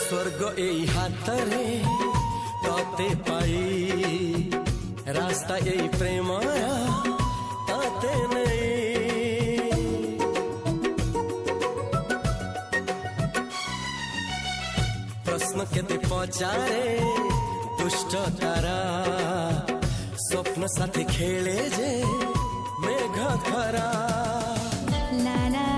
स्वर्ग এই হাতরে ততে পাই রাস্তা এই প্রেম তাতে নেই প্রশ্ন কেতে পচারে দুষ্ট তারা স্বপ্ন সাথে খেলে যে মেঘ খরা লা লা